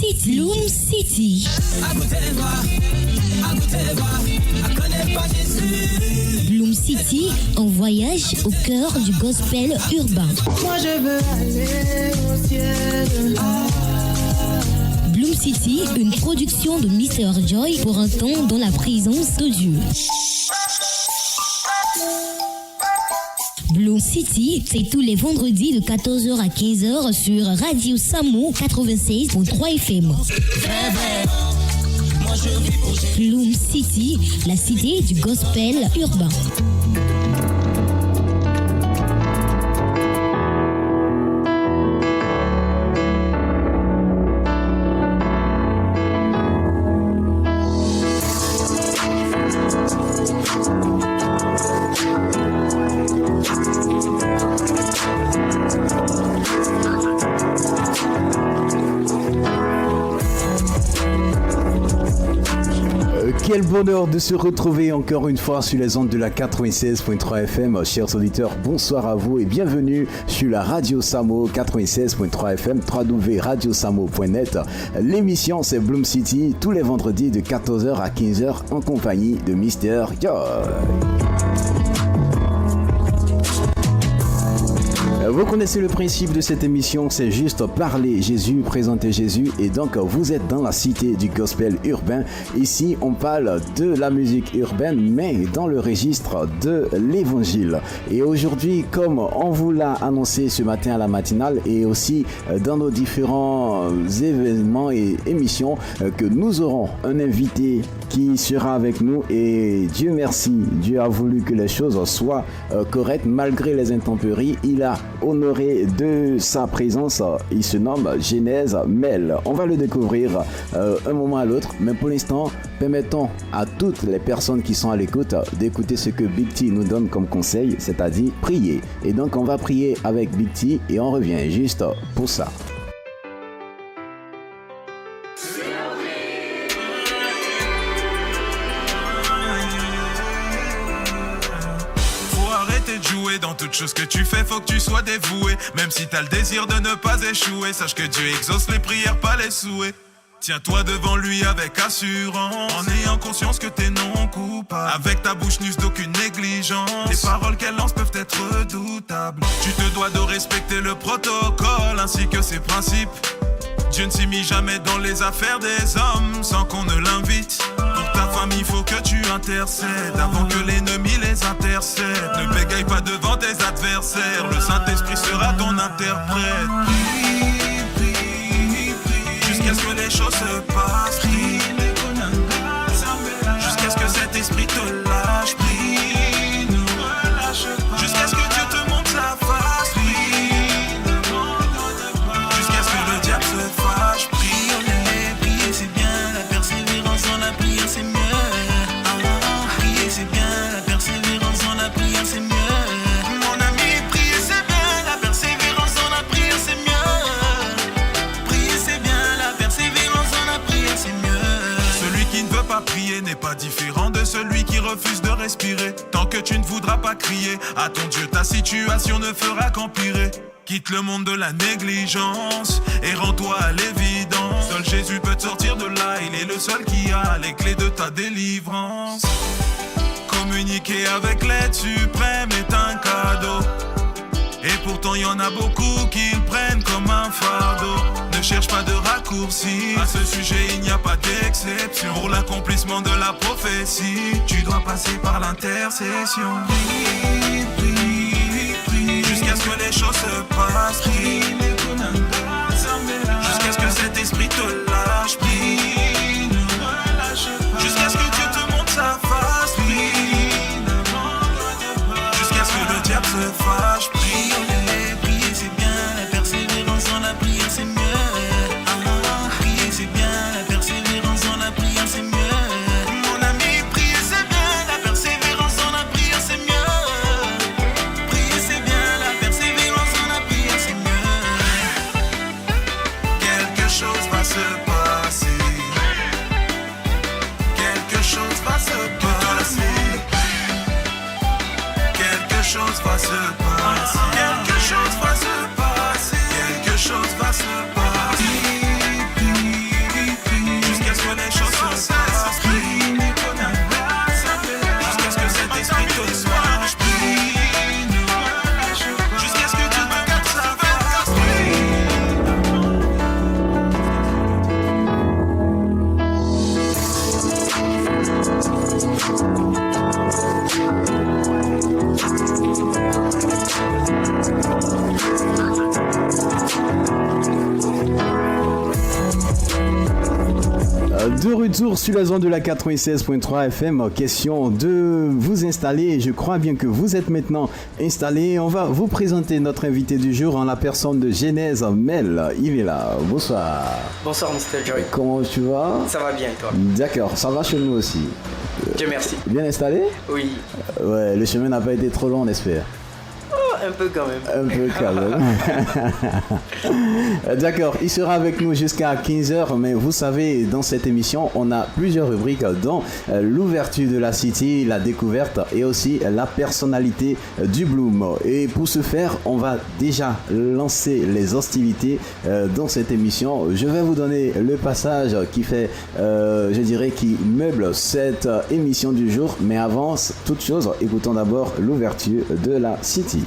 City. Bloom City. Bloom City, un voyage au cœur du gospel urbain. Moi je veux aller au ciel. Bloom City, une production de Mr. Joy pour un temps dans la présence de Dieu. Bloom City, c'est tous les vendredis de 14h à 15h sur Radio Samo 96.3 FM. Bloom City, la cité du gospel urbain. Quel bonheur de se retrouver encore une fois sur les ondes de la 96.3 FM. Chers auditeurs, bonsoir à vous et bienvenue sur la Radio Samo 96.3 FM, www.radiosamo.net. L'émission c'est Bloom City, tous les vendredis de 14h à 15h en compagnie de Mr. Joy. Vous connaissez le principe de cette émission, c'est juste parler Jésus, présenter Jésus, et donc vous êtes dans la cité du gospel urbain. Ici, on parle de la musique urbaine, mais dans le registre de l'évangile. Et aujourd'hui, comme on vous l'a annoncé ce matin à la matinale, et aussi dans nos différents événements et émissions, que nous aurons un invité qui sera avec nous, et Dieu merci, Dieu a voulu que les choses soient correctes malgré les intempéries. Il a honoré de sa présence. Il se nomme Genèse Mel. On va le découvrir un moment à l'autre, mais pour l'instant, permettons à toutes les personnes qui sont à l'écoute d'écouter ce que Big T nous donne comme conseil, c'est-à-dire prier. Et donc on va prier avec Big T et on revient juste pour ça. Dans toute chose que tu fais, faut que tu sois dévoué. Même si t'as le désir de ne pas échouer, sache que Dieu exauce les prières, pas les souhaits. Tiens-toi devant lui avec assurance, en ayant conscience que t'es non coupable. Avec ta bouche n'use d'aucune négligence, les paroles qu'elle lance peuvent être redoutables. Tu te dois de respecter le protocole ainsi que ses principes. Dieu ne s'immisce jamais dans les affaires des hommes sans qu'on ne l'invite. Pour ta famille, faut que tu intercèdes avant que l'ennemi les intercède. Ne bégaye pas devant tes adversaires, le Saint-Esprit sera ton interprète. Prie, prie, prie, jusqu'à ce que les choses se passent. Prie, jusqu'à ce que cet esprit te lâche. Prie, ne relâche pas, jusqu'à ce que Dieu te montre sa face. Prie, jusqu'à ce que le diable se fâche. Prier c'est bien, la persévérance dans la prière c'est mieux. Prier c'est bien, la persévérance dans la prière c'est mieux. Mon ami, prier c'est bien, la persévérance dans la prière c'est mieux. Prier c'est bien, la persévérance dans la prière c'est mieux. Celui qui ne veut pas prier n'est pas différent de celui qui refuse de respirer. Tant que tu ne voudras pas crier à ton Dieu, ta situation ne fera qu'empirer. Quitte le monde de la négligence et rends-toi à l'évidence. Seul Jésus peut te sortir de là, il est le seul qui a les clés de ta délivrance. Communiquer avec l'aide suprême est un cadeau. Et pourtant y en a beaucoup qui le prennent comme un fardeau. Ne cherche pas de raccourci, à ce sujet il n'y a pas d'exception. Pour l'accomplissement de la prophétie, tu dois passer par l'intercession. Prie, prie, prie, jusqu'à ce que les choses se passent. Prie, jusqu'à ce que cet esprit te lâche. Prie, ne relâche pas, jusqu'à ce que Dieu te montre sa face. Prie, jusqu'à ce que le diable se fâche. Prier c'est bien, la persévérance dans la prière c'est mieux. Prier c'est bien, la persévérance dans la prière c'est mieux. Mon ami, prier c'est bien, la persévérance dans la prière c'est mieux. Prier c'est bien, la persévérance dans la prière c'est mieux. Quelque chose va se passer. Quelque chose va se passer. Quelque chose va se passer. Quelque chose va se passer. Quelque chose va se passer. De retour sur la zone de la 96.3 FM, question de vous installer. Je crois bien que vous êtes maintenant installé. On va vous présenter notre invité du jour en la personne de Genèse Mel. Il est là. Bonsoir. Bonsoir Mr. Joy. Comment tu vas? Ça va bien et toi? D'accord, ça va chez nous aussi. Dieu merci. Bien installé? Oui. Ouais, le chemin n'a pas été trop long, on espère. Un peu quand même. Un peu quand même. D'accord, il sera avec nous jusqu'à 15h, mais vous savez, dans cette émission, on a plusieurs rubriques, dont l'ouverture de la City, la découverte et aussi la personnalité du Bloom. Et pour ce faire, on va déjà lancer les hostilités dans cette émission. Je vais vous donner le passage qui fait, je dirais, qui meuble cette émission du jour. Mais avant toute chose, écoutons d'abord l'ouverture de la City.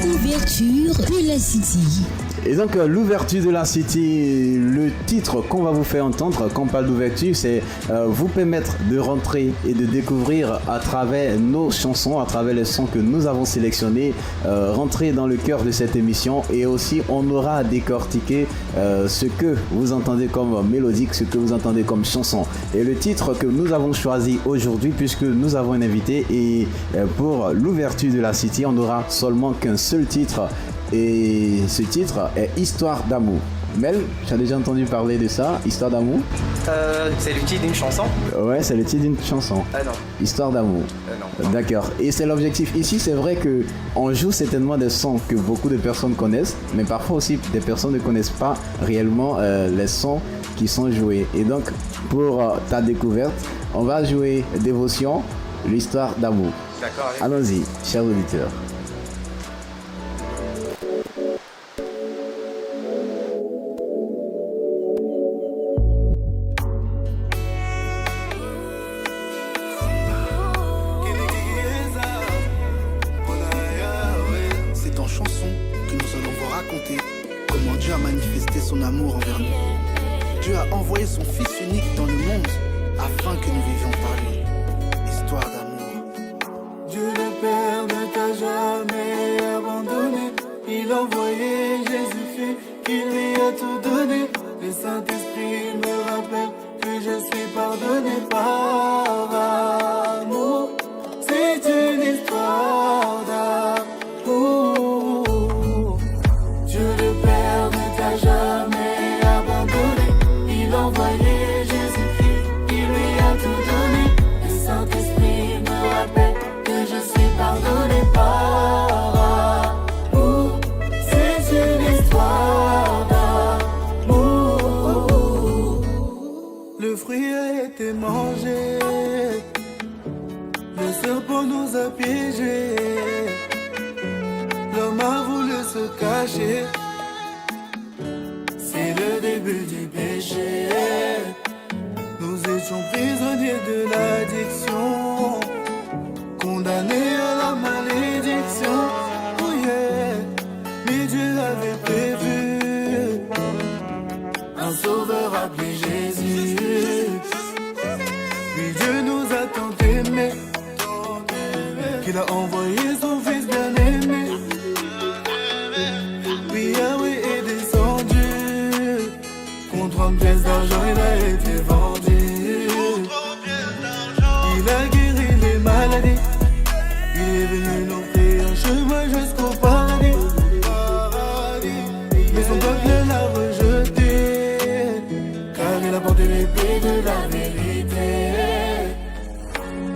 Ouverture de la City. Et donc l'ouverture de la City, le titre qu'on va vous faire entendre quand on parle d'ouverture, c'est vous permettre de rentrer et de découvrir à travers nos chansons, à travers les sons que nous avons sélectionnés, rentrer dans le cœur de cette émission, et aussi on aura à décortiquer ce que vous entendez comme mélodique, ce que vous entendez comme chanson. Et le titre que nous avons choisi aujourd'hui, puisque nous avons un invité, et pour l'ouverture de la City, on n'aura seulement qu'un seul titre. Et ce titre est Histoire d'amour. Mel, tu as déjà entendu parler de ça, Histoire d'amour? C'est le titre d'une chanson? Ouais, c'est le titre d'une chanson. Ah non. Histoire d'amour. Non. D'accord. Et c'est l'objectif ici, c'est vrai que on joue certainement des sons que beaucoup de personnes connaissent, mais parfois aussi des personnes ne connaissent pas réellement les sons qui sont joués. Et donc, pour ta découverte, on va jouer Dévotion, l'Histoire d'amour. D'accord. Allons-y, chers auditeurs. Son amour envers nous. Dieu a envoyé son Fils unique dans le monde afin que nous vivions par lui. Histoire d'amour. Dieu le Père ne t'a jamais abandonné. Il a envoyé Jésus-Christ, il lui a tout donné. Le Saint-Esprit me rappelle que je suis pardonné par amour. C'est une histoire d'amour. Dieu le Père ne t'a jamais abandonné. Il a envoyé Jésus-Christ, il lui a tout donné. Le Saint-Esprit me rappelle que je suis pardonné par amour. C'est une histoire d'amour. Le fruit a été mangé, le serpent nous a piégés. L'homme a voulu se cacher. C'est le début du péché. Nous étions prisonniers de l'addiction, condamnés à la malédiction. Oh yeah. Mais Dieu avait prévu un sauveur appelé Jésus. Puis Dieu nous a tant aimés qu'il a envoyé son Fils bien-aimé. Puis Yahweh est descendu, contre 30 pièces d'argent il a été vendu. Il a guéri les maladies, il est venu nous offrir un chemin jusqu'au paradis. Mais son peuple l'a rejeté, car il a porté l'épée de la vérité.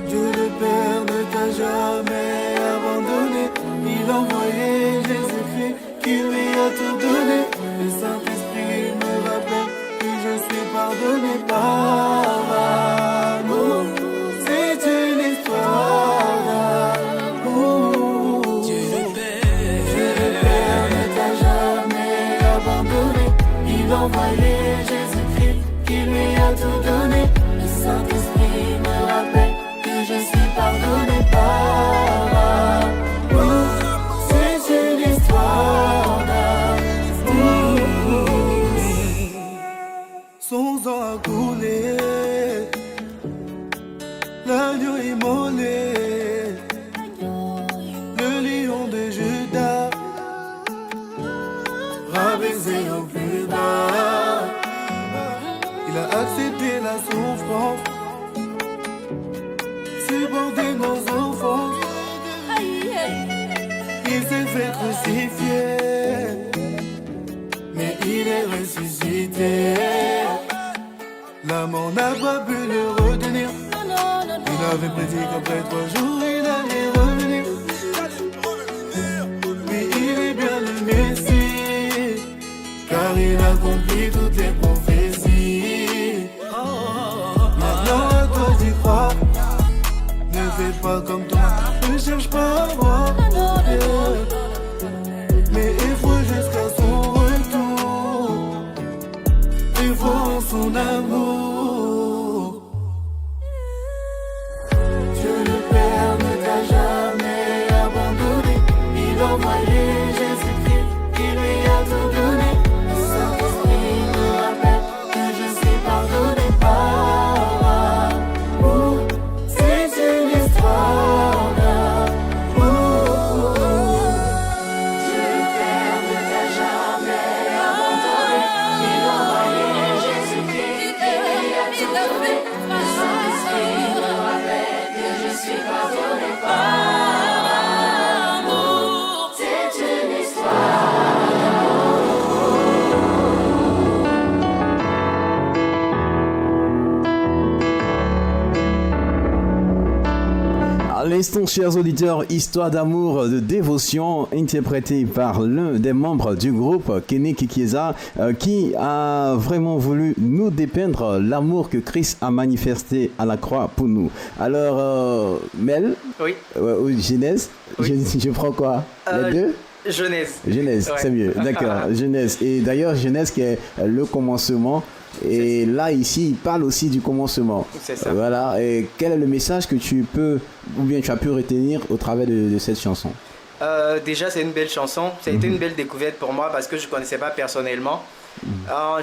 Dieu le Père ne t'a jamais abandonné. Il a envoyé Jésus-Christ, qui lui a tout donné. Le Saint-Esprit me rappelle que je suis pardonné par amour. C'est une histoire d'amour. Dieu le Père ne t'a jamais abandonné. Il a envoyé Jésus-Christ, qui lui a tout donné. Le Saint-Esprit me rappelle que je suis pardonné par amour. C'est une histoire d'amour. Son sang a coulé, l'agneau immolé, le lion de Juda Il s'est fait crucifier, mais il est ressuscité. La mort n'a pas pu le retenir. Il avait prédit qu'après 3 jours il allait revenir. Oui, il est bien le Messie, car il accomplit toutes les prophéties. Maintenant à toi d'y croire. Ne fais pas comme toi, ne cherche pas à voir. Mais il faut jusqu'à son retour. Il faut son amour. Dieu le Père ne t'a jamais abandonné. Il a envoyé Jésus-Christ, qui lui a tout donné. Le Saint-Esprit me rappelle que je suis pardonné par amour. C'est une histoire d'amour. Dieu le Père ne t'a jamais abandonné. Il a envoyé Jésus-Christ, qui lui a tout donné. Le Saint-Esprit me rappelle que je suis pardonné par amour. C'est une histoire. À l'instant, chers auditeurs, histoire d'amour, de dévotion, interprétée par l'un des membres du groupe, Kenny Kikieza, qui a vraiment voulu nous dépeindre l'amour que Christ a manifesté à la croix pour nous. Alors, Mel, Oui. Genèse, Oui. je prends quoi? Les deux? Genèse. Genèse, Ouais. c'est mieux, d'accord, Genèse. Et d'ailleurs, Genèse qui est le commencement. Et là, ici, il parle aussi du commencement. C'est ça. Voilà. Et quel est le message que tu peux, ou bien tu as pu retenir au travers de cette chanson? Déjà, c'est une belle chanson. Ça a été une belle découverte pour moi parce que je ne connaissais pas personnellement.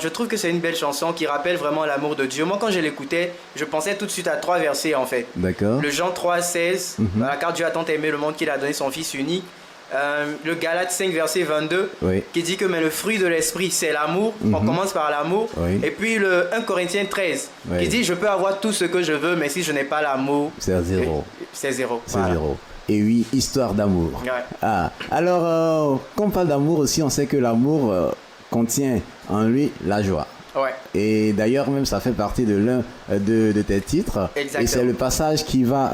Je trouve que c'est une belle chanson qui rappelle vraiment l'amour de Dieu. Moi, quand je l'écoutais, je pensais tout de suite à 3 versets en fait. D'accord. Le Jean 3,16, car Dieu a tant aimé le monde qu'il a donné son Fils unique. Le Galates 5, verset 22, Oui. qui dit que mais le fruit de l'esprit, c'est l'amour. On commence par l'amour. Oui. Et puis le 1 Corinthiens 13, Oui. qui dit je peux avoir tout ce que je veux, mais si je n'ai pas l'amour, C'est à zéro. c'est zéro. C'est Voilà. zéro. Et oui, histoire d'amour. Ouais. Ah. Alors, quand on parle d'amour aussi, on sait que l'amour contient en lui la joie. Ouais. Et d'ailleurs, même ça fait partie de l'un de tes titres. Exactement. Et c'est le passage qui va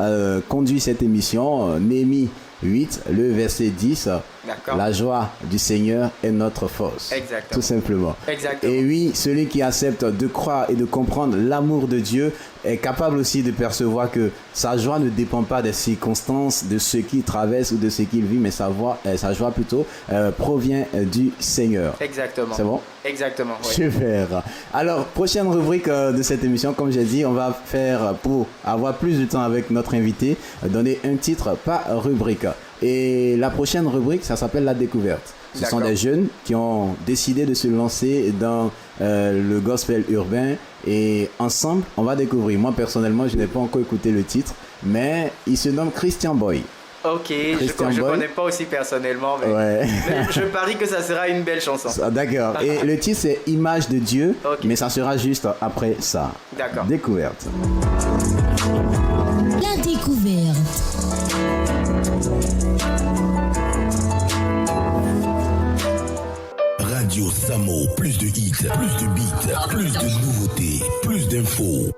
conduire cette émission, Néhémie 8, le verset 10. D'accord. La joie du Seigneur est notre force. Exactement. Tout simplement. Exactement. Et oui, celui qui accepte de croire et de comprendre l'amour de Dieu est capable aussi de percevoir que sa joie ne dépend pas des circonstances, de ce qu'il traverse ou de ce qu'il vit, mais sa joie plutôt provient du Seigneur. Exactement. C'est bon? Exactement. Ouais. Super. Alors, prochaine rubrique de cette émission, comme j'ai dit, on va faire, pour avoir plus de temps avec notre invité, donner un titre par rubrique. Et la prochaine rubrique, ça s'appelle La Découverte. Ce sont D'accord. des jeunes qui ont décidé de se lancer dans le gospel urbain et ensemble, on va découvrir. Moi, personnellement, je n'ai pas encore écouté le titre, mais il se nomme Christian Boy. Ok, Christian je Boy. connais pas aussi personnellement, mais, Ouais. mais je parie que ça sera une belle chanson. Ah, d'accord. Et le titre, c'est Image de Dieu, Ok. mais ça sera juste après ça. D'accord. Découverte. La découverte. Radio Samo, plus de hits, plus de beats, plus de nouveautés, plus d'infos.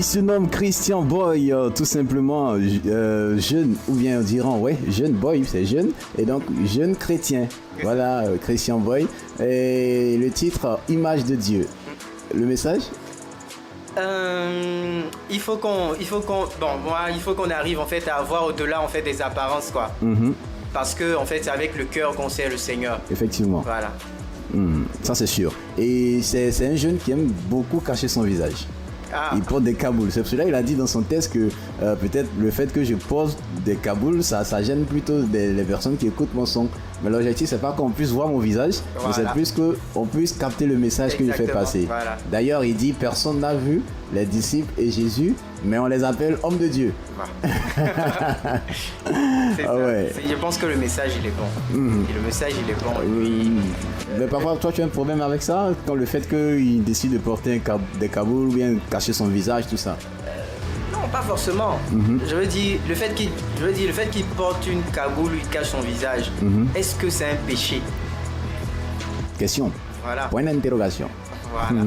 Il se nomme Christian Boy, tout simplement jeune, ou bien diront, ouais, jeune boy, c'est jeune, et donc jeune chrétien. Voilà, Christian Boy. Et le titre, Image de Dieu. Le message? Il faut qu'on arrive en fait à voir au-delà en fait des apparences, quoi. Parce que en fait c'est avec le cœur qu'on sert le Seigneur. Effectivement. Voilà. Ça c'est sûr. Et c'est un jeune qui aime beaucoup cacher son visage. Il porte des kabouls. C'est pour cela qu'il a dit dans son texte que peut-être le fait que je pose des kabouls, ça gêne plutôt les personnes qui écoutent mon son. Mais l'objectif, c'est pas qu'on puisse voir mon visage, mais c'est plus qu'on puisse capter le message que je fais passer. Voilà. D'ailleurs, il dit, personne n'a vu les disciples et Jésus, mais on les appelle hommes de Dieu. Ouais. Je pense que le message, il est bon. Et le message, il est bon. Mais parfois, toi, tu as un problème avec ça, quand le fait qu'il décide de porter des kabouls ou bien cacher son visage, tout ça? Non, pas forcément. Je veux dire, le fait qu'il porte une cagoule, il cache son visage, est-ce que c'est un péché? Question. Voilà. Point d'interrogation. Voilà.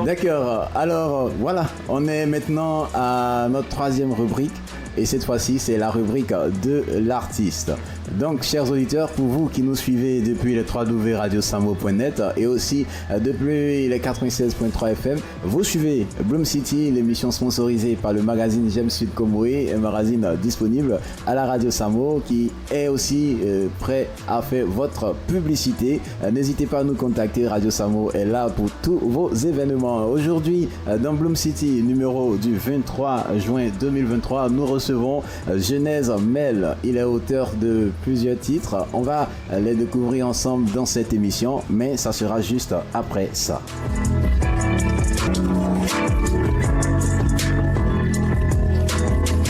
D'accord. Alors, voilà. On est maintenant à notre troisième rubrique. Et cette fois-ci, c'est la rubrique de l'artiste. Donc, chers auditeurs, pour vous qui nous suivez depuis les www.radiosamo.net et aussi depuis les 96.3 FM, vous suivez Bloom City, l'émission sponsorisée par le magazine J'aime Sud Comoé, un magazine disponible à la Radio Samo qui est aussi prêt à faire votre publicité. N'hésitez pas à nous contacter. Radio Samo est là pour tous vos événements. Aujourd'hui, dans Bloom City, numéro du 23 juin 2023, nous recevons Genèse Mel. Il est auteur de plusieurs titres. On va les découvrir ensemble dans cette émission, mais ça sera juste après ça.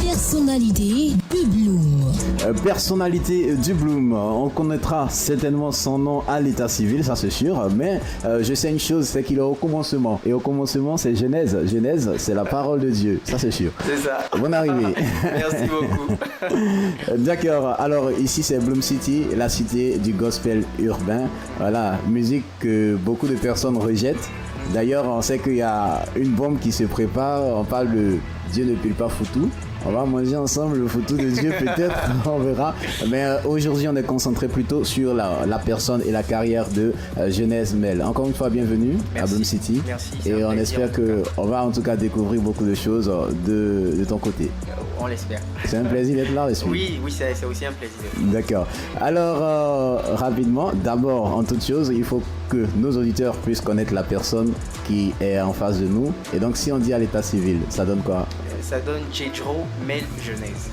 Personnalité du Bloom. Personnalité du Bloom. On connaîtra certainement son nom à l'état civil, ça c'est sûr, mais je sais une chose, c'est qu'il est au commencement. Et au commencement, c'est Genèse. Genèse, c'est la parole de Dieu, ça c'est sûr. C'est ça. Bonne arrivée. Merci beaucoup. D'accord, alors ici c'est Bloom City, la cité du gospel urbain. Voilà, musique que beaucoup de personnes rejettent. D'ailleurs, on sait qu'il y a une bombe qui se prépare, on parle de Dieu ne pile pas foutu. On va manger ensemble le foutu de Dieu peut-être, on verra. Mais aujourd'hui, on est concentré plutôt sur la personne et la carrière de Genèse Mel. Encore une fois, bienvenue à Bloom City. Merci. Et on espère qu'on va en tout cas découvrir beaucoup de choses de ton côté. On l'espère. C'est un plaisir d'être là, Resmi. Oui, c'est aussi un plaisir. D'accord. Alors, rapidement, d'abord, en toute chose, il faut que nos auditeurs puissent connaître la personne qui est en face de nous. Et donc, si on dit à l'état civil, ça donne quoi? Ça donne Jedro Mel Genèse.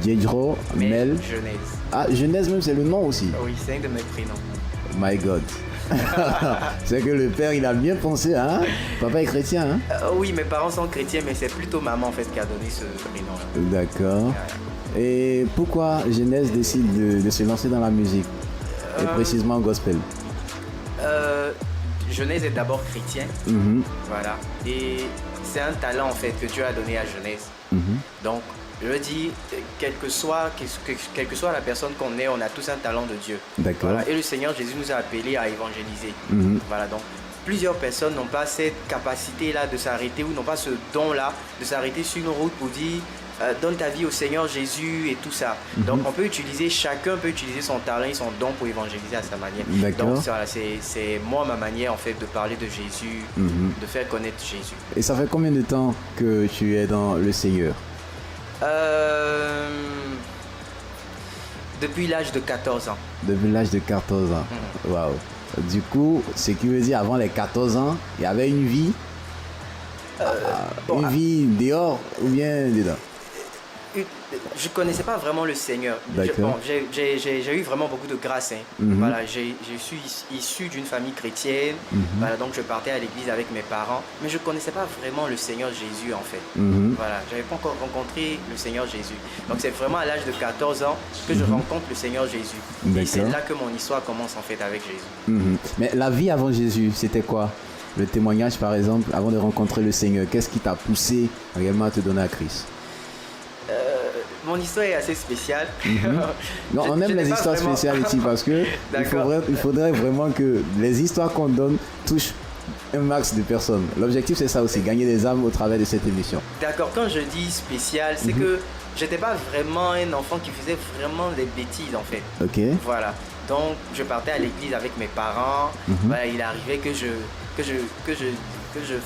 Jedro Mel Genèse. Ah, Genèse même, c'est le nom aussi. Oui, c'est un de mes prénoms. My God. C'est que le père, il a bien pensé, hein? Papa est chrétien, hein? Oui, mes parents sont chrétiens, mais c'est plutôt maman en fait qui a donné ce prénom-là. D'accord. Et pourquoi Genèse décide de se lancer dans la musique? Et précisément gospel? Genèse est d'abord chrétien. Voilà. Et c'est un talent en fait que Dieu a donné à Genèse. Donc, je dis, quelle que soit la personne qu'on est, on a tous un talent de Dieu. D'accord. Voilà. Et le Seigneur Jésus nous a appelés à évangéliser. Voilà, donc plusieurs personnes n'ont pas cette capacité-là de s'arrêter ou n'ont pas ce don-là de s'arrêter sur une route pour dire donne ta vie au Seigneur Jésus et tout ça. Donc chacun peut utiliser son talent et son don pour évangéliser à sa manière. D'accord. Donc voilà, c'est moi ma manière en fait de parler de Jésus, de faire connaître Jésus. Et ça fait combien de temps que tu es dans le Seigneur? Depuis l'âge de 14 ans. Depuis l'âge de 14 ans. Waouh. Du coup, ce qui veut dire avant les 14 ans, il y avait une vie, une vie dehors ou bien dedans? Je connaissais pas vraiment le Seigneur. D'accord. J'ai eu vraiment beaucoup de grâce. Voilà, je suis issu d'une famille chrétienne. Voilà, donc je partais à l'église avec mes parents, mais je connaissais pas vraiment le Seigneur Jésus en fait. Voilà, j'avais pas encore rencontré le Seigneur Jésus. Donc c'est vraiment à l'âge de 14 ans que je rencontre le Seigneur Jésus. Et c'est là que mon histoire commence en fait avec Jésus. Mais la vie avant Jésus, c'était quoi? Le témoignage par exemple, avant de rencontrer le Seigneur, qu'est-ce qui t'a poussé réellement à te donner à Christ? Mon histoire est assez spéciale. Non, on aime les histoires spéciales ici parce que il faudrait vraiment que les histoires qu'on donne touchent un max de personnes. L'objectif, c'est ça aussi, gagner des âmes au travers de cette émission. D'accord, quand je dis spécial, c'est que j'étais pas vraiment un enfant qui faisait vraiment des bêtises en fait. Ok. Voilà. Donc je partais à l'église avec mes parents. Voilà, il arrivait que je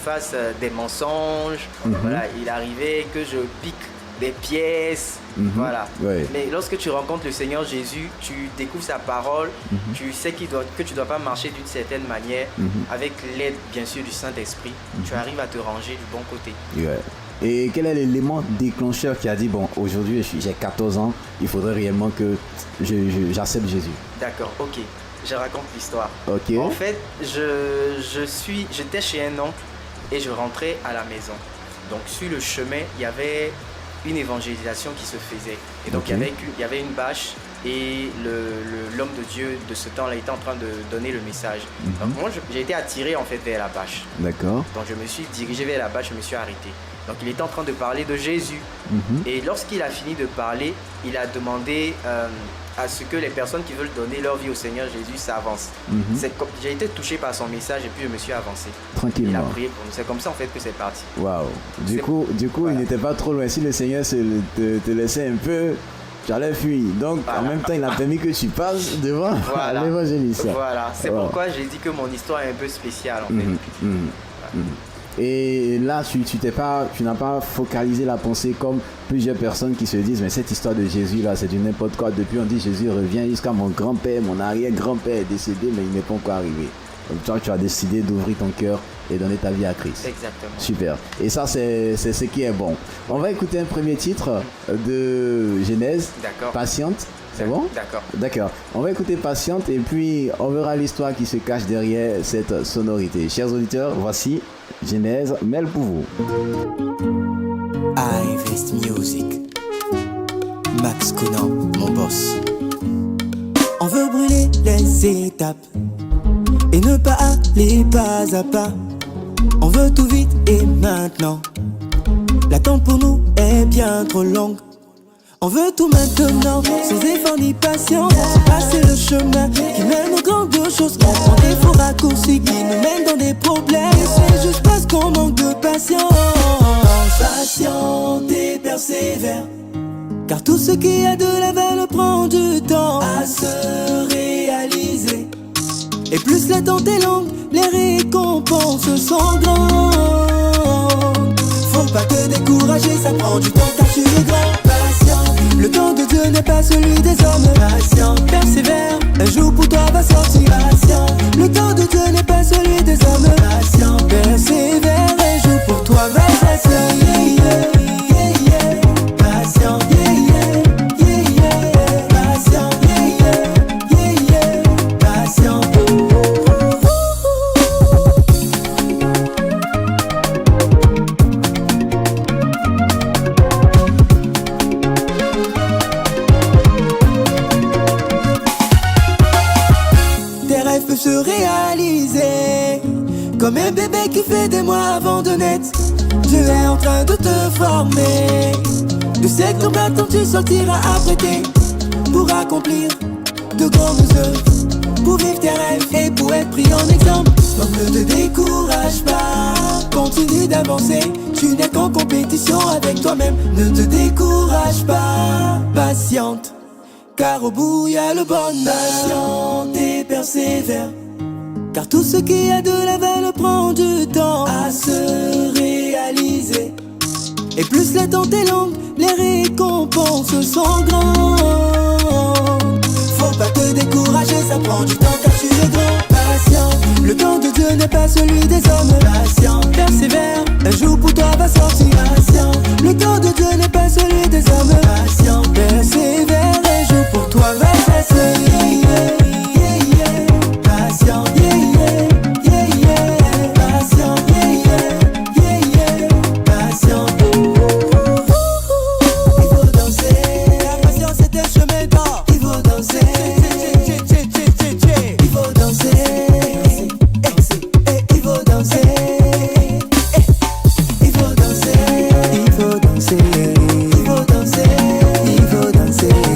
fasse des mensonges. Voilà, il arrivait que je pique des pièces. Voilà. Ouais. Mais lorsque tu rencontres le Seigneur Jésus, tu découvres sa parole, tu sais que tu ne dois pas marcher d'une certaine manière, avec l'aide bien sûr du Saint-Esprit. Tu arrives à te ranger du bon côté. Ouais. Et quel est l'élément déclencheur qui a dit, bon, aujourd'hui j'ai 14 ans, il faudrait réellement que j'accepte Jésus? D'accord, ok. Je raconte l'histoire. Ok. En fait, j'étais chez un oncle et je rentrais à la maison. Donc sur le chemin, il y avait une évangélisation qui se faisait. Et donc il y avait une bâche et l'homme de Dieu de ce temps-là était en train de donner le message. Donc moi, j'ai été attiré en fait vers la bâche. D'accord. Donc je me suis dirigé vers la bâche, je me suis arrêté. Donc il était en train de parler de Jésus. Et lorsqu'il a fini de parler, il a demandé à ce que les personnes qui veulent donner leur vie au Seigneur Jésus s'avancent. J'ai été touché par son message et puis je me suis avancé. Tranquillement. Il a prié pour nous. C'est comme ça en fait que c'est parti. Waouh. Du coup, voilà. Il n'était pas trop loin. Si le Seigneur te laissait un peu, j'allais fuir. Donc en même temps, il a permis que tu passes devant l'évangéliste. Voilà. C'est pourquoi j'ai dit que mon histoire est un peu spéciale en fait. Et là, tu n'as pas focalisé la pensée comme plusieurs personnes qui se disent, mais cette histoire de Jésus là, c'est du n'importe quoi. Depuis on dit Jésus revient jusqu'à mon grand-père, mon arrière-grand-père est décédé, mais il n'est pas encore arrivé. Donc toi, tu as décidé d'ouvrir ton cœur et donner ta vie à Christ. Exactement. Super. Et ça, c'est ce qui est bon. On va écouter un premier titre de Genèse. D'accord. Patiente. C'est bon? D'accord. D'accord. On va écouter Patiente et puis on verra l'histoire qui se cache derrière cette sonorité. Chers auditeurs, voici Genèse, Mel pour vous. Ivest Music. Max Conan, mon boss. On veut brûler les étapes et ne pas aller pas à pas. On veut tout vite et maintenant. L'attente pour nous est bien trop longue. On veut tout maintenant, sans effort ni patience. Passer le chemin qui mène aux grandes choses. On prend des faux raccourcis qui nous mènent dans des problèmes. Et c'est juste parce qu'on manque de patience. Patiente et persévère, car tout ce qui a de la valeur prend du temps à se réaliser. Et plus l'attente est longue, les récompenses sont grandes. Faut pas te décourager, ça prend du temps car tu es grand. Patient, le temps de Dieu n'est pas celui des hommes. Patient, persévère, un jour pour toi va sortir. Patient, le temps de Dieu n'est pas celui des hommes. Patient, persévère, un jour pour toi va sortir. Patient, patient, patient. Peut se réaliser comme un bébé qui fait des mois avant de naître. Dieu est en train de te former. De cette tombe attends tu sortiras apprêté pour accomplir de grandes œuvres, pour vivre tes rêves et pour être pris en exemple. Donc ne te décourage pas, continue d'avancer. Tu n'es qu'en compétition avec toi-même. Ne te décourage pas, patiente, car au bout y a le bonheur. Patiente et persévère, car tout ce qui a de la valeur prend du temps à se réaliser. Et plus l'attente est longue, les récompenses sont grandes. Faut pas te décourager, ça prend du temps car tu es grand. Patient, le temps de Dieu n'est pas celui des hommes. Patient, persévère, un jour pour toi va sortir. Patient, le temps de Dieu n'est pas celui des hommes. Patient, persévère, un jour pour toi va sortir. Patient, patient, patient. Il faut danser, la patience est un chemin d'or. Il faut danser, il faut danser, il faut danser, il faut danser, il faut danser, il faut danser, il faut danser.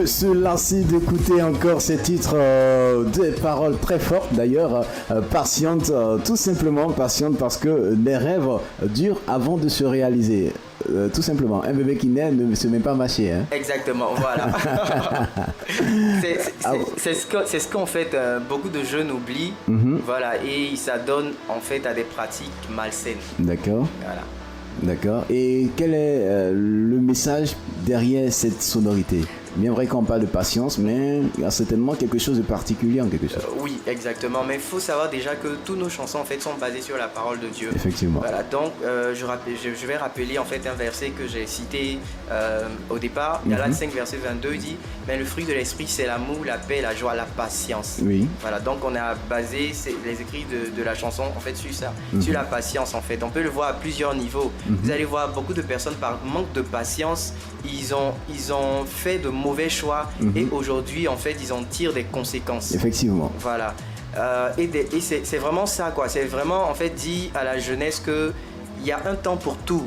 peut se lasser d'écouter encore ces titres, des paroles très fortes d'ailleurs, patiente, tout simplement patiente parce que les rêves durent avant de se réaliser. Tout simplement, un bébé qui naît ne se met pas mâché. Hein. Exactement, voilà. C'est ce qu'en fait beaucoup de jeunes oublient, voilà, et ça donne en fait à des pratiques malsaines. D'accord. Voilà. D'accord. Et quel est le message derrière cette sonorité? Bien vrai qu'on parle de patience, mais il y a certainement quelque chose de particulier en quelque chose. Oui, exactement. Mais il faut savoir déjà que toutes nos chansons en fait sont basées sur la parole de Dieu. Effectivement. Voilà. Donc, je vais rappeler en fait un verset que j'ai cité au départ. Galates 5 verset 22 dit: mais le fruit de l'esprit, c'est l'amour, la paix, la joie, la patience. Oui. Voilà. Donc, on a basé les écrits de la chanson en fait sur ça, sur la patience en fait. On peut le voir à plusieurs niveaux. Vous allez voir beaucoup de personnes par manque de patience, ils ont fait de mauvais choix et aujourd'hui en fait ils en tirent des conséquences. Effectivement. Voilà. Et c'est vraiment ça quoi. C'est vraiment en fait dit à la jeunesse que il y a un temps pour tout.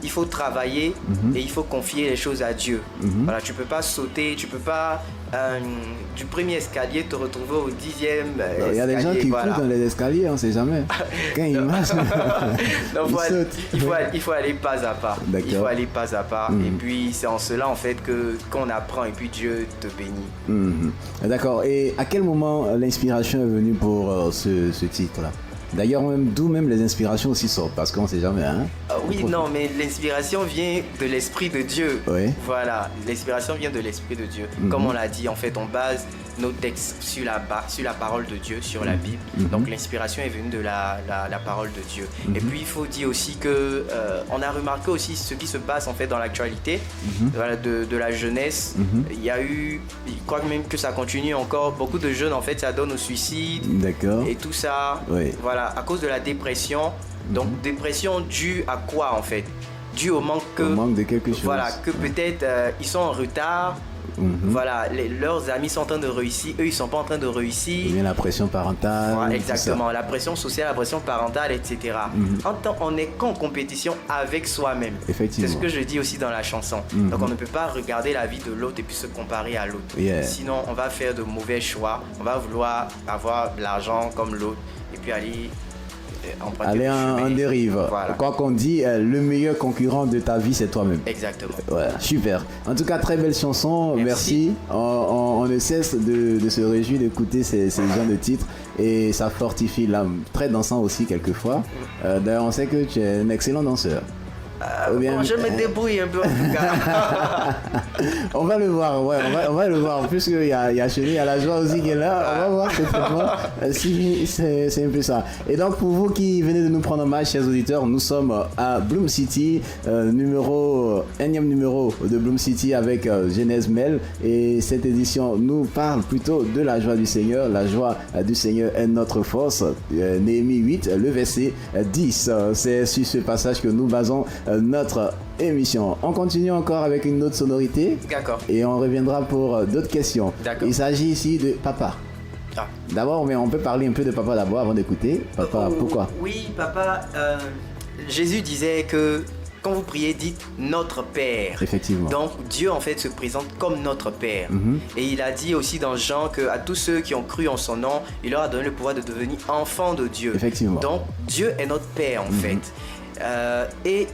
Il faut travailler et il faut confier les choses à Dieu. Voilà, tu peux pas sauter, tu peux pas du premier escalier te retrouver au 10e escalier. Il y a des gens qui courent dans les escaliers, on ne sait jamais. Quand ils marchent, il faut aller pas à pas. D'accord. Il faut aller pas à pas. Et puis c'est en cela en fait qu'on apprend et puis Dieu te bénit. D'accord. Et à quel moment l'inspiration est venue pour ce titre-là? D'ailleurs, d'où même les inspirations aussi sortent, parce qu'on ne sait jamais. Hein? Oui, non, mais l'inspiration vient de l'Esprit de Dieu. Oui. Voilà, l'inspiration vient de l'Esprit de Dieu. Comme on l'a dit, en fait, on base nos textes sur la parole de Dieu, sur la Bible. Donc l'inspiration est venue de la parole de Dieu. Et puis il faut dire aussi que on a remarqué aussi ce qui se passe en fait dans l'actualité voilà, de la jeunesse. Il y a eu, je crois même que ça continue encore, beaucoup de jeunes en fait ça donne au suicide. D'accord. Et tout ça, voilà, à cause de la dépression. Donc dépression due à quoi en fait? Due au manque de quelque chose. Voilà, que peut-être ils sont en retard. Voilà, leurs amis sont en train de réussir, eux ils sont pas en train de réussir. Il y a la pression parentale. Voilà, exactement, la pression sociale, la pression parentale, etc. On est qu'en compétition avec soi-même. Effectivement. C'est ce que je dis aussi dans la chanson. Donc on ne peut pas regarder la vie de l'autre et puis se comparer à l'autre. Sinon on va faire de mauvais choix, on va vouloir avoir de l'argent comme l'autre et puis aller en dérive. Voilà. Quoi qu'on dit, le meilleur concurrent de ta vie, c'est toi-même. Exactement. Voilà, super. En tout cas, très belle chanson. Merci. On ne cesse de se réjouir d'écouter ces genres de titres et ça fortifie l'âme. Très dansant aussi, quelquefois. D'ailleurs, on sait que tu es un excellent danseur. Bon, je me débrouille un peu en tout cas. On va le voir, on va le voir. En plus, il y a Chéri, il y a la joie aussi qui est là. On va voir certainement si c'est un peu ça. Et donc, pour vous qui venez de nous prendre en marche, chers auditeurs, nous sommes à Bloom City, énième numéro de Bloom City avec Genèse Mel. Et cette édition nous parle plutôt de la joie du Seigneur. La joie du Seigneur est notre force. Néhémie 8, le verset 10. C'est sur ce passage que nous basons notre émission. On continue encore avec une autre sonorité. D'accord. Et on reviendra pour d'autres questions. D'accord. Il s'agit ici de papa. D'abord, mais on peut parler un peu de papa d'abord avant d'écouter. Papa, pourquoi? Oui, papa, Jésus disait que quand vous priez, dites notre Père. Effectivement. Donc Dieu en fait se présente comme notre Père. Et il a dit aussi dans Jean qu'à tous ceux qui ont cru en son nom, il leur a donné le pouvoir de devenir enfants de Dieu. Effectivement. Donc Dieu est notre Père en fait. Et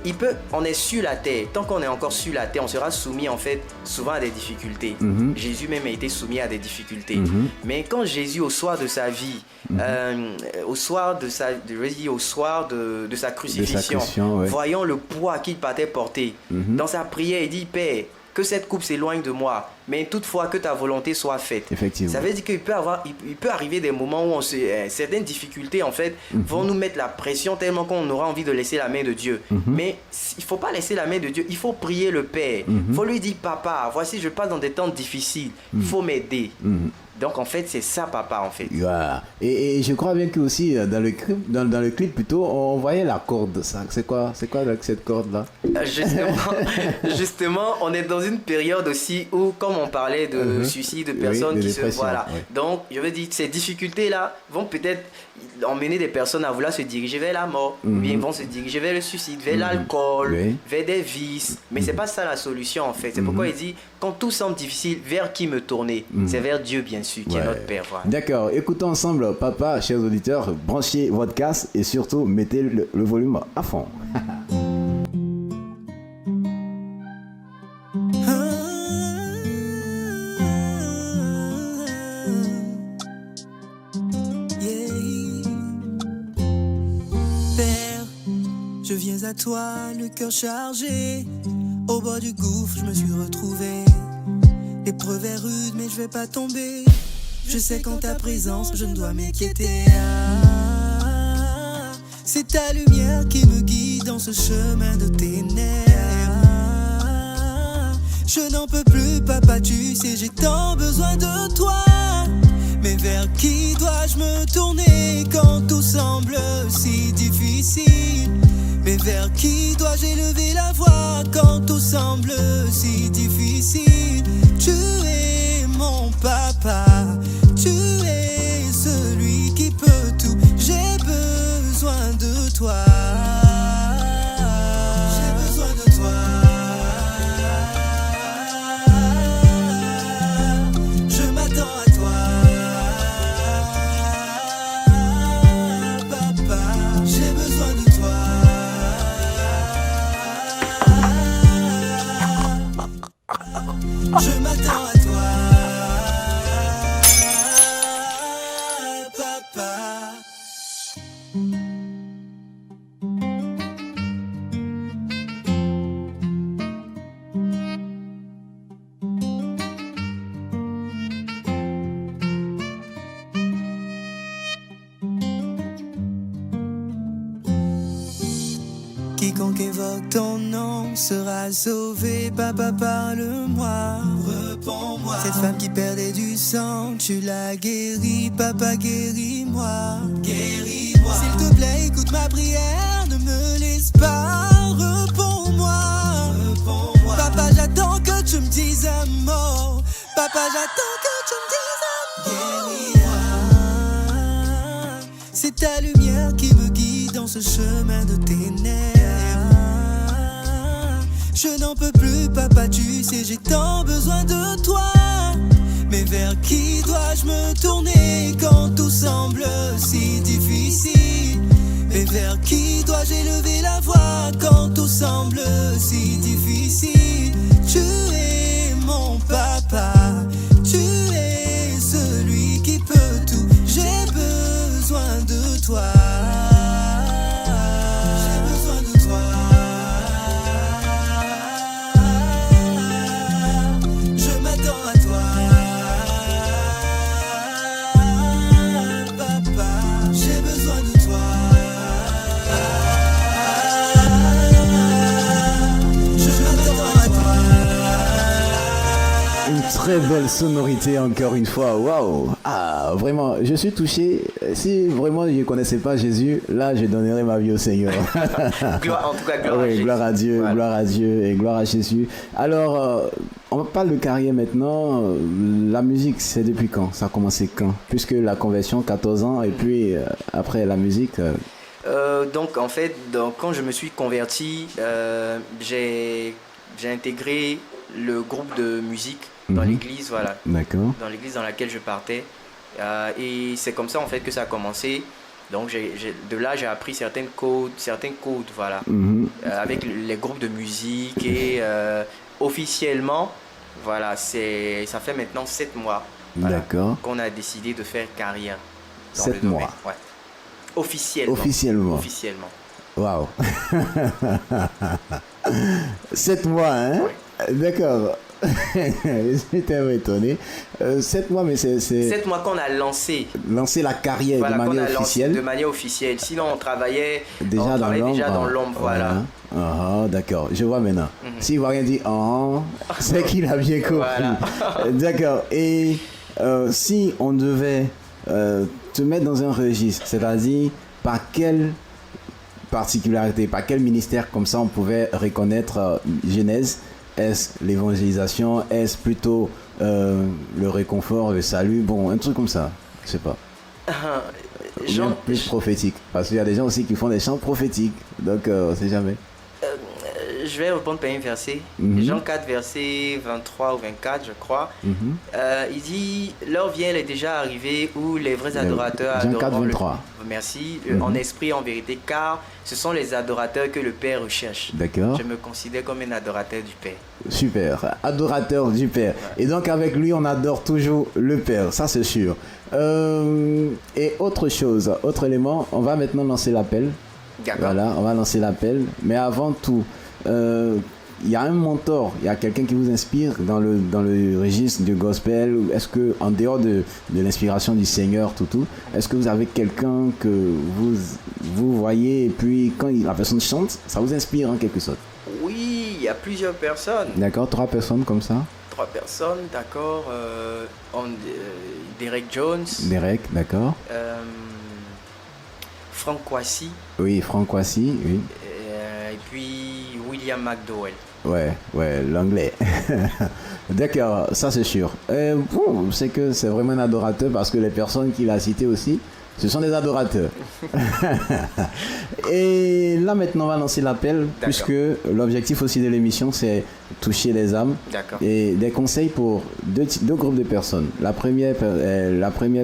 on est sur la terre. Tant qu'on est encore sur la terre, on sera soumis en fait souvent à des difficultés. Jésus même a été soumis à des difficultés. Mais quand Jésus au soir de sa vie, au soir de sa crucifixion, voyant le poids qu'il partait porter, dans sa prière il dit: Père, que cette coupe s'éloigne de moi, mais toutefois que ta volonté soit faite. Effectivement. Ça veut dire qu'il peut arriver des moments où certaines difficultés en fait vont nous mettre la pression tellement qu'on aura envie de laisser la main de Dieu. Mais il faut pas laisser la main de Dieu, il faut prier le Père. Il faut lui dire: papa, voici je passe dans des temps difficiles, il faut m'aider. Donc en fait, c'est ça, papa, en fait. Voilà. Et je crois bien que aussi dans le clip plutôt, on voyait la corde. Ça, c'est quoi cette corde là? Justement, on est dans une période aussi où, comme on parlait de suicide, de personnes de qui se voilà. Oui. Donc, je veux dire, ces difficultés là vont peut-être emmener des personnes à vouloir se diriger vers la mort, ou bien vont se diriger vers le suicide, vers l'alcool, vers des vices. Mais c'est pas ça la solution en fait. C'est pourquoi il dit, quand tout semble difficile, vers qui me tourner? C'est vers Dieu bien sûr, qui est notre Père. Voilà. D'accord, écoutons ensemble, papa, chers auditeurs, branchez votre casque et surtout mettez le volume à fond. Père, je viens à toi, le cœur chargé. Au bord du gouffre, je me suis retrouvé. L'épreuve est rude, mais je vais pas tomber. Je sais qu'en ta présence, je ne dois m'inquiéter. C'est ta lumière qui me guide dans ce chemin de ténèbres. Je n'en peux plus, papa, tu sais, j'ai tant besoin de toi. Mais vers qui dois-je me tourner quand tout semble si difficile? Mais vers qui dois-je élever la voix quand tout semble si difficile? Tu es mon papa, tu es celui qui peut tout. J'ai besoin de toi. J'ai besoin de toi. Je m'attends à toi, papa. J'ai besoin de toi. Je m'attends à toi, papa. Quiconque invoque ton nom sera sauvé, papa, parle-moi. Réponds-moi. Cette femme qui perdait du sang, tu l'as guérie, papa, guéris-moi. Guéris-moi. S'il te plaît, écoute ma prière, ne me laisse pas. Réponds-moi. Réponds-moi. Papa, j'attends que tu me dises un mot. Papa, j'attends que tu me dises un mot. Guéris-moi. C'est ta lumière qui me guide dans ce chemin de ténèbres. Je n'en peux plus, papa, tu sais, j'ai tant besoin de toi. Mais vers qui dois-je me tourner quand tout semble si difficile? Mais vers qui dois-je élever la voix quand tout semble si difficile? Tu es mon papa, tu es celui qui peut tout. J'ai besoin de toi. J'ai besoin de toi. Je m'attends à toi, papa. J'ai besoin de toi. Je m'attends à toi. Une très belle sonorité encore une fois, waouh! Ah, vraiment, je suis touché. Si vraiment je ne connaissais pas Jésus, là je donnerais ma vie au Seigneur. En tout cas, gloire à Jésus. Gloire à Dieu, Voilà. gloire à Dieu et gloire à Jésus. Alors, on parle de carrière maintenant. La musique, c'est depuis quand? Ça a commencé quand? Puisque la conversion, 14 ans, et puis après la musique. Donc en fait, quand je me suis converti, j'ai intégré le groupe de musique dans l'église, voilà. D'accord. Dans l'église dans laquelle je partais. Et c'est comme ça en fait que ça a commencé. Donc de là j'ai appris certains codes, voilà, avec les groupes de musique et officiellement, voilà, ça fait maintenant 7 mois, voilà, D'accord. qu'on a décidé de faire carrière. Dans 7 le domaine. mois. Ouais. Officiellement. Officiellement. Waouh. 7 mois, hein? Ouais. D'accord. J'étais un peu étonné. 7 mois, mais c'est 7 mois qu'on a lancé la carrière voilà, de qu'on manière a lancé officielle. de manière officielle. Sinon, on travaillait Déjà dans l'ombre. Voilà. Ah, d'accord, je vois maintenant. S'il voit rien dire, c'est qu'il a bien compris. Voilà. D'accord. Et Si on devait te mettre dans un registre, c'est-à-dire par quelle particularité, par quel ministère comme ça on pouvait reconnaître Genèse, est-ce l'évangélisation, est-ce plutôt le réconfort, le salut, bon, un truc comme ça, je sais pas. Bien plus prophétique, parce qu'il y a des gens aussi qui font des chants prophétiques, donc on sait jamais. Je vais répondre par un verset. Jean 4, verset 23 ou 24, je crois. Il dit, l'heure vient, elle est déjà arrivée où les vrais adorateurs Jean 4, 23. Merci, en esprit, en vérité, car ce sont les adorateurs que le Père recherche. D'accord. Je me considère comme un adorateur du Père. Super, adorateur du Père. Ouais. Et donc avec lui, on adore toujours le Père, ça c'est sûr. Et autre chose, autre élément, on va maintenant lancer l'appel. D'accord. Voilà, on va lancer l'appel. Mais avant tout, il y a un mentor, il y a quelqu'un qui vous inspire dans le registre du gospel. Est-ce que, en dehors de l'inspiration du Seigneur, est-ce que vous avez quelqu'un que vous voyez et puis quand la personne chante, ça vous inspire en quelque sorte? Oui, il y a plusieurs personnes. D'accord, 3 personnes comme ça? 3 personnes, d'accord. Derek Jones. Derek, d'accord. Frank Kwasi. Oui, Frank Kwasi, oui. Et puis William McDowell. Ouais, l'anglais. D'accord, ça c'est sûr. Bon, c'est que c'est vraiment un adorateur parce que les personnes qu'il a citées aussi, ce sont des adorateurs. Et là maintenant on va lancer l'appel. D'accord. Puisque l'objectif aussi de l'émission c'est toucher les âmes. D'accord. Et des conseils pour deux groupes de personnes. La première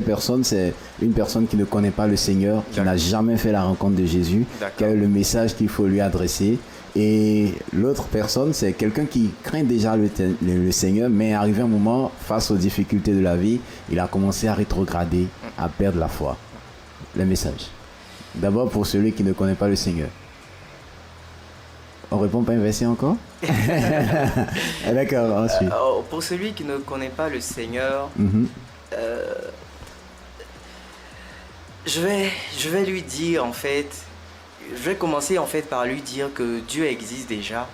personne c'est une personne qui ne connaît pas le Seigneur, qui n'a jamais fait la rencontre de Jésus, qui a le message qu'il faut lui adresser. Et l'autre personne, c'est quelqu'un qui craint déjà le Seigneur, mais arrivé un moment, face aux difficultés de la vie, il a commencé à rétrograder, à perdre la foi. Le message. D'abord pour celui qui ne connaît pas le Seigneur. On répond pas un verset encore? D'accord, ensuite. Pour celui qui ne connaît pas le Seigneur, je vais lui dire en fait... Je vais commencer en fait par lui dire que Dieu existe déjà,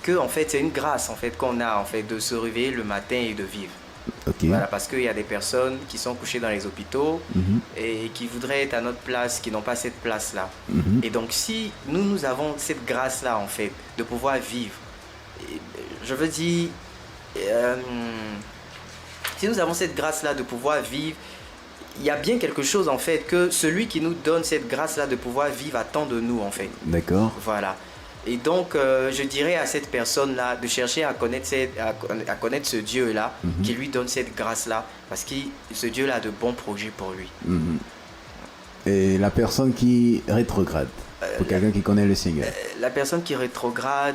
que en fait c'est une grâce en fait qu'on a en fait de se réveiller le matin et de vivre. Okay. Voilà, parce qu'il y a des personnes qui sont couchées dans les hôpitaux et qui voudraient être à notre place, qui n'ont pas cette place-là. Et donc si nous avons cette grâce-là en fait de pouvoir vivre, je veux dire, si nous avons cette grâce-là de pouvoir vivre, il y a bien quelque chose en fait que celui qui nous donne cette grâce-là de pouvoir vivre attend de nous en fait. D'accord. Voilà. Et donc je dirais à cette personne-là de chercher à connaître ce Dieu-là qui lui donne cette grâce-là parce que ce Dieu-là a de bons projets pour lui. Et la personne qui rétrograde, pour quelqu'un qui connaît le Seigneur. La personne qui rétrograde,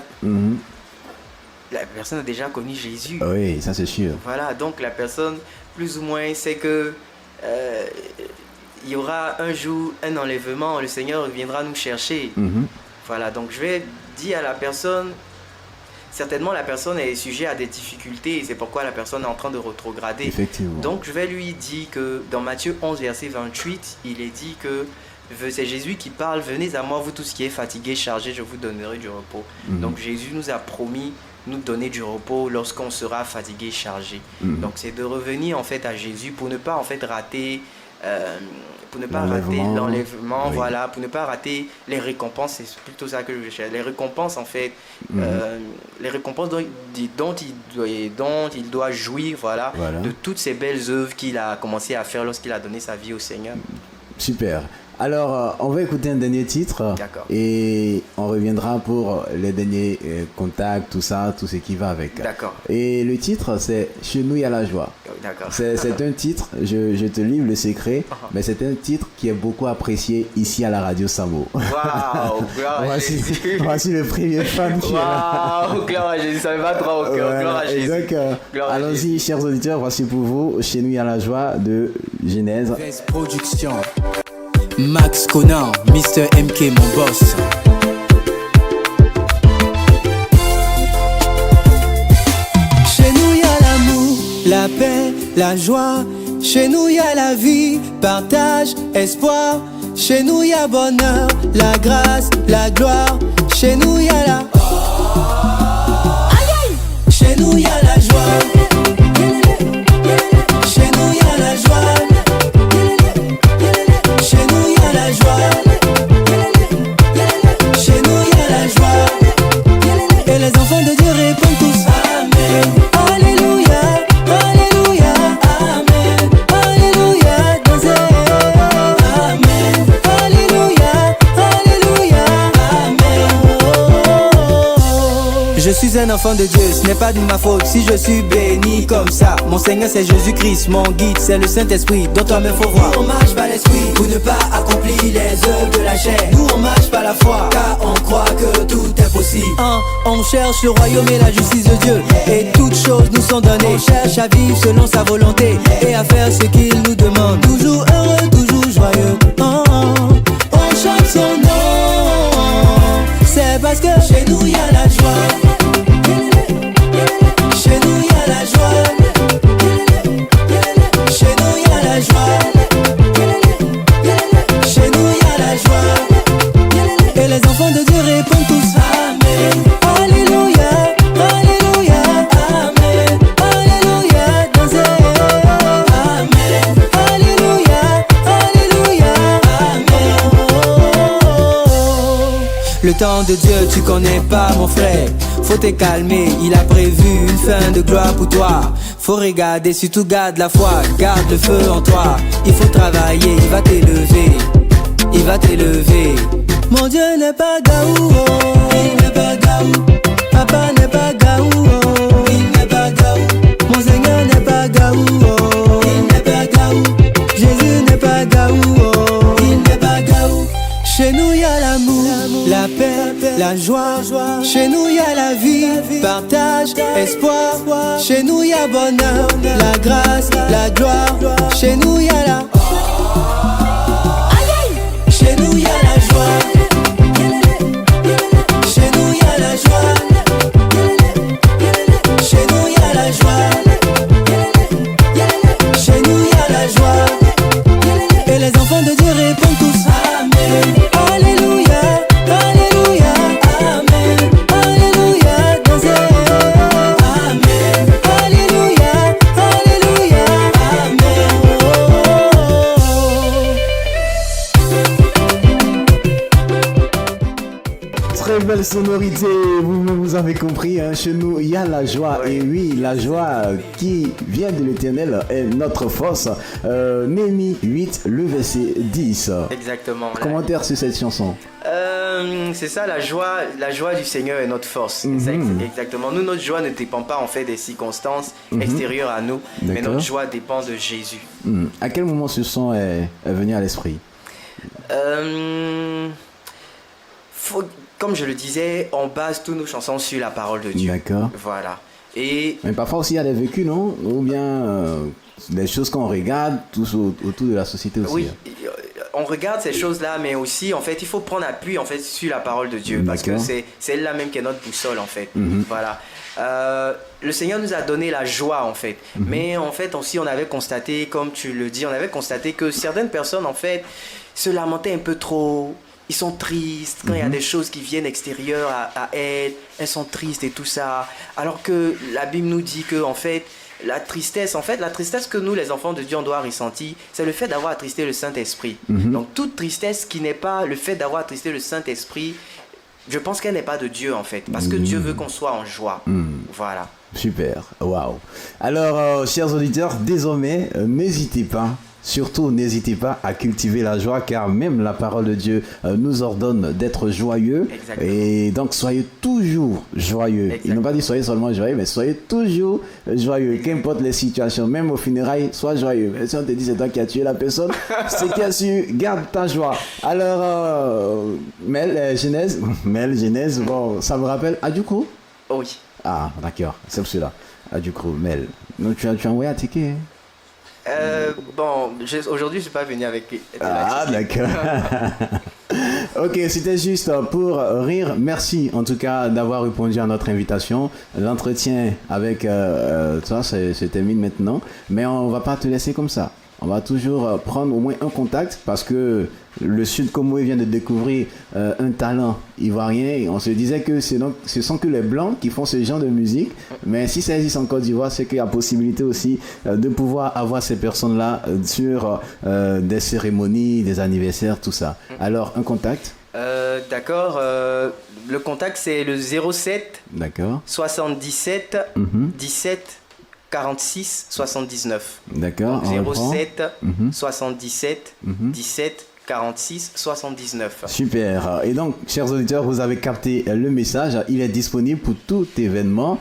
la personne a déjà connu Jésus. Oui, ça c'est sûr. Voilà, donc la personne plus ou moins sait que il y aura un jour un enlèvement, le Seigneur viendra nous chercher. Voilà, donc je vais dire à la personne, certainement la personne est sujet à des difficultés et c'est pourquoi la personne est en train de rétrograder. Effectivement. Donc je vais lui dire que dans Matthieu 11 verset 28, il est dit que c'est Jésus qui parle, venez à moi vous tous qui êtes fatigués, chargés, je vous donnerai du repos. Donc Jésus nous a promis nous donner du repos lorsqu'on sera fatigué, chargé. Donc c'est de revenir en fait à Jésus pour ne pas en fait rater l'enlèvement, voilà, pour ne pas rater les récompenses, c'est plutôt ça que je cherche. Les récompenses en fait, les récompenses dont il doit jouir, voilà, de toutes ces belles œuvres qu'il a commencé à faire lorsqu'il a donné sa vie au Seigneur. Super. Alors, on va écouter un dernier titre. D'accord. Et on reviendra pour les derniers contacts, tout ça, tout ce qui va avec. D'accord. Et le titre, c'est « Chez nous, il y a la joie ». D'accord. C'est un titre, je te livre le secret, mais c'est un titre qui est beaucoup apprécié ici à la radio Samo. Waouh, gloire à Jésus. Voici le premier fan qui est là. Waouh, gloire à Jésus, ça me va droit au cœur, gloire à Jésus. Et donc, allons-y, chers auditeurs, voici pour vous « Chez nous, il y a la joie » de Genèse. Production. Max Conan, Mr. MK, mon boss. Chez nous y a l'amour, la paix, la joie. Chez nous y a la vie, partage, espoir. Chez nous y a bonheur, la grâce, la gloire. Chez nous y a la... Chez nous y a la joie. Chez nous suis un enfant de Dieu, ce n'est pas de ma faute si je suis béni comme ça. Mon Seigneur c'est Jésus-Christ, mon guide c'est le Saint-Esprit, dont toi me faut voir. Nous on marche par l'esprit, pour ne pas accomplir les œuvres de la chair. Nous on marche par la foi, car on croit que tout est possible. On cherche le royaume et la justice de Dieu, et toutes choses nous sont données. On cherche à vivre selon sa volonté, et à faire ce qu'il nous demande. Toujours heureux, toujours joyeux. On chante son nom, c'est parce que chez nous il y a la joie. Chez nous il y a la joie. Chez nous il y a la joie. Chez nous il y a la joie. Et les enfants de Dieu répondent tous Amen. Alléluia, Alléluia, Amen. Alléluia, dansez. Amen. Alléluia, Alléluia, Amen. Le temps de Dieu tu connais pas mon frère. Faut te calmer, il a prévu une fin de gloire pour toi. Faut regarder, surtout garde la foi, garde le feu en toi. Il faut travailler, il va t'élever, il va t'élever. Mon Dieu n'est pas gaou, il n'est pas gaou. Papa n'est pas gaou, il n'est pas gaou. Mon Seigneur n'est pas gaou, il n'est pas gaou. Jésus n'est pas gaou, il n'est pas gaou. Chez nous il y a l'amour, la paix, la joie. Chez nous il y a la vie, partage, espoir. Chez nous il y a bonheur, la grâce, la gloire. Chez nous il y a la chez nous il y a la joie. Chez nous il y a la joie. Chez nous il y a la joie. Chez nous il y a la joie. Et les enfants de Dieu répondent tous Amen. Alléluia, Alléluia, Amen. Alléluia, dansez. Amen. Alléluia, Alléluia, Amen. Très belle sonorité, vous avez compris, hein, chez nous il y a la joie, et oui, la joie qui vient de l'Éternel est notre force. Néhémie 8, le verset 10. Exactement. Commentaire sur cette chanson. C'est ça, la joie du Seigneur est notre force. Exactement. Nous, notre joie ne dépend pas en fait des circonstances extérieures à nous, mais notre joie dépend de Jésus. À quel moment ce son est venu à l'esprit? Comme je le disais, on base toutes nos chansons sur la parole de Dieu. D'accord. Voilà. Mais parfois aussi il y a des vécus, non? Ou bien des choses qu'on regarde tous autour de la société aussi. Oui, on regarde ces choses-là, mais aussi en fait, il faut prendre appui en fait sur la parole de Dieu, parce que c'est elle-là même qui est notre boussole en fait. Voilà. Le Seigneur nous a donné la joie en fait, mais en fait aussi on avait constaté, comme tu le dis, on avait constaté que certaines personnes en fait se lamentaient un peu trop. Ils sont tristes quand il y a des choses qui viennent extérieures à elles sont tristes et tout ça. Alors que la Bible nous dit que en fait, la tristesse que nous, les enfants de Dieu, on doit ressentir, c'est le fait d'avoir attristé le Saint-Esprit. Donc toute tristesse qui n'est pas le fait d'avoir attristé le Saint-Esprit, je pense qu'elle n'est pas de Dieu en fait, parce que Dieu veut qu'on soit en joie. Voilà. Super, waouh. Alors, chers auditeurs, désormais, n'hésitez pas. Surtout, n'hésitez pas à cultiver la joie, car même la parole de Dieu nous ordonne d'être joyeux. Exactement. Et donc, soyez toujours joyeux. Exactement. Ils n'ont pas dit soyez seulement joyeux, mais soyez toujours joyeux. Qu'importe les situations, même aux funérailles, sois joyeux. Et si on te dit c'est toi qui as tué la personne, c'est bien sûr, garde ta joie. Alors, Mel, Genèse, bon, ça me rappelle Adjoukrou? Oui. Ah, d'accord, c'est celui-là. Adjoukrou, Mel. Donc, tu as envoyé un ticket, hein? Aujourd'hui je suis pas venu avec. Ah d'accord. Ok, c'était juste pour rire. Merci en tout cas d'avoir répondu à notre invitation. L'entretien avec toi se termine maintenant, mais on va pas te laisser comme ça. On va toujours prendre au moins un contact, parce que le Sud Comoé vient de découvrir un talent ivoirien, et on se disait que ce sont que les Blancs qui font ce genre de musique, mais si ça existe en Côte d'Ivoire, c'est qu'il y a possibilité aussi de pouvoir avoir ces personnes-là sur des cérémonies, des anniversaires, tout ça. Alors, un contact? D'accord, le contact c'est le 07 d'accord. 77 17 46 79. D'accord. 07 77 17 46 79. Super. Et donc, chers auditeurs, vous avez capté le message. Il est disponible pour tout événement.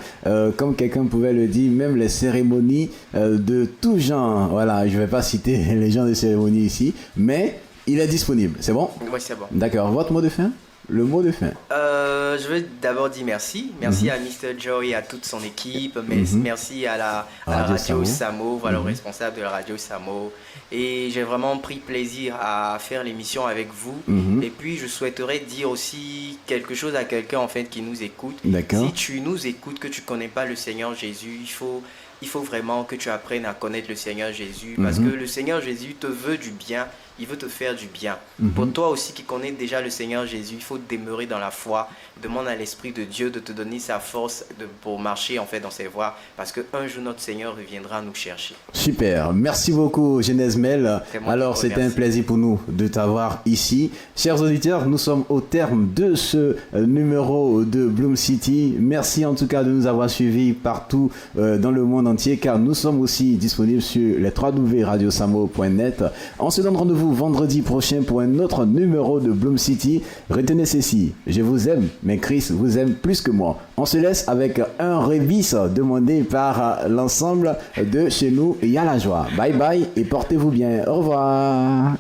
Comme quelqu'un pouvait le dire, même les cérémonies de tout genre. Voilà, je ne vais pas citer les gens de cérémonie ici, mais il est disponible. C'est bon? Oui, c'est bon. D'accord. Votre mot de fin? Le mot de fin. Je veux d'abord dire merci. Merci à Mr. Joy et à toute son équipe. Merci à la radio Samo, voilà, au responsable de la radio Samo. Et j'ai vraiment pris plaisir à faire l'émission avec vous. Et puis, je souhaiterais dire aussi quelque chose à quelqu'un en fait qui nous écoute. D'accord. Si tu nous écoutes, que tu ne connais pas le Seigneur Jésus, il faut vraiment que tu apprennes à connaître le Seigneur Jésus. Parce que le Seigneur Jésus te veut du bien. Il veut te faire du bien. Pour toi aussi qui connais déjà le Seigneur Jésus, il faut demeurer dans la foi. Demande à l'Esprit de Dieu de te donner sa force pour marcher en fait dans ses voies. Parce qu'un jour, notre Seigneur reviendra nous chercher. Super. Merci beaucoup, Genèse Mel. Alors, c'était un plaisir pour nous de t'avoir ici. Chers auditeurs, nous sommes au terme de ce numéro de Bloom City. Merci en tout cas de nous avoir suivis partout dans le monde entier, car nous sommes aussi disponibles sur les www.radiosamo.net. On se donne rendez-vous vendredi prochain pour un autre numéro de Bloom City. Retenez ceci, je vous aime, mais Christ vous aime plus que moi. On se laisse avec un révis demandé par l'ensemble de Chez nous, il y a la joie. Bye bye et portez-vous bien. Au revoir.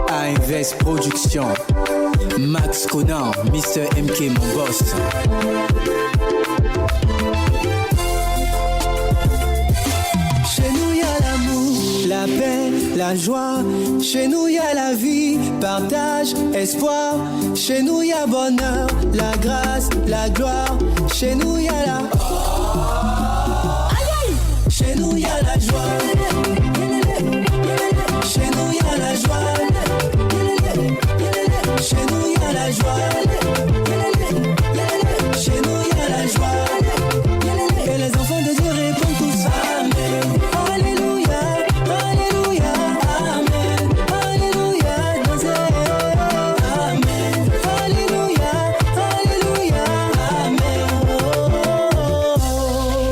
AMVS Production, Max Conan, Mr. MK, mon boss. Chez nous y a l'amour, la paix, la joie. Chez nous y a la vie, partage, espoir. Chez nous y a bonheur, la grâce, la gloire. Chez nous y a la... Chez nous y a la joie. Chez nous y a la joie. Chez nous y a la joie. Chez nous y a la joie. Et les enfants de Dieu répondent tous Amen. Alléluia, Alléluia, Amen. Alléluia, dansez. Amen. Alléluia, Alléluia, Amen.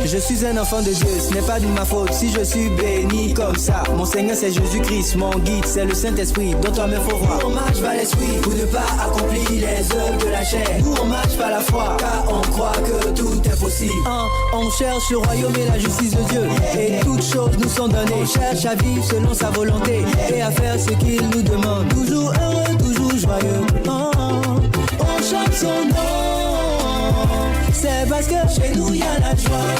Je suis un enfant de Dieu, ce n'est pas de ma faute si je suis béni comme ça. Mon Seigneur c'est Jésus-Christ, mon guide c'est le Saint-Esprit dont toi me faut voir. Nous on marche par l'esprit pour ne pas accomplir les œuvres de la chair. Nous on marche par la foi car on croit que tout est possible. On cherche le royaume et la justice de Dieu et toutes choses nous sont données. On cherche à vivre selon sa volonté et à faire ce qu'il nous demande. Toujours heureux, toujours joyeux. On chante son nom. C'est parce que chez nous y a la joie.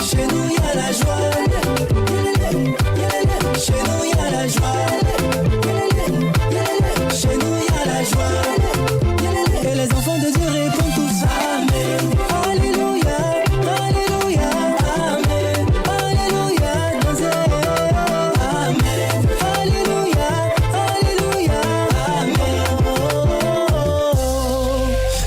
Chez nous y a la joie. Chez nous y a la joie. Chez nous y a la joie. Et les enfants de Dieu répondent tous Amen. Alléluia, Alléluia, Amen. Alléluia, dansez. Amen. Alléluia, Alléluia, Amen.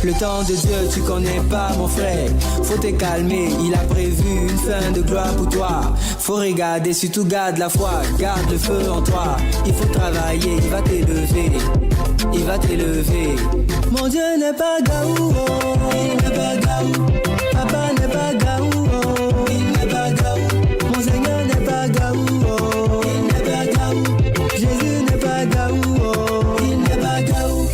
Le temps de Dieu tu connais pas mon frère. Faut te calmer, il a prévu une fin de gloire pour toi. Faut regarder, surtout garde la foi, garde le feu en toi. Il faut travailler, il va t'élever, il va t'élever. Mon Dieu n'est pas gaou, il n'est pas gaou. Papa n'est pas gaou, il n'est pas gaou. Mon Seigneur n'est pas gaou, il n'est pas gaou. Jésus n'est pas gaou, il n'est pas gaou.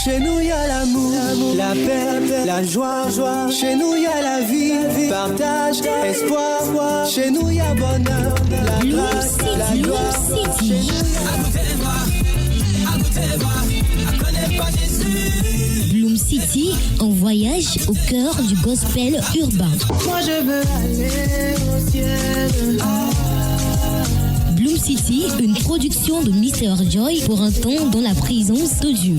Chez nous y a l'amour, la paix, la joie. Chez nous y a la vie, partage, espoir. Chez nous y a bonheur, la grâce, la gloire. Chez nous Bloom City, en voyage au cœur du gospel urbain. Moi je veux aller au ciel. Bloom City, une production de Mr. Joy pour un temps dans la présence de Dieu.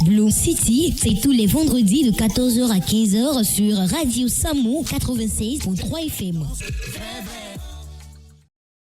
Bloom City, c'est tous les vendredis de 14h à 15h sur Radio Samo 96.3 FM.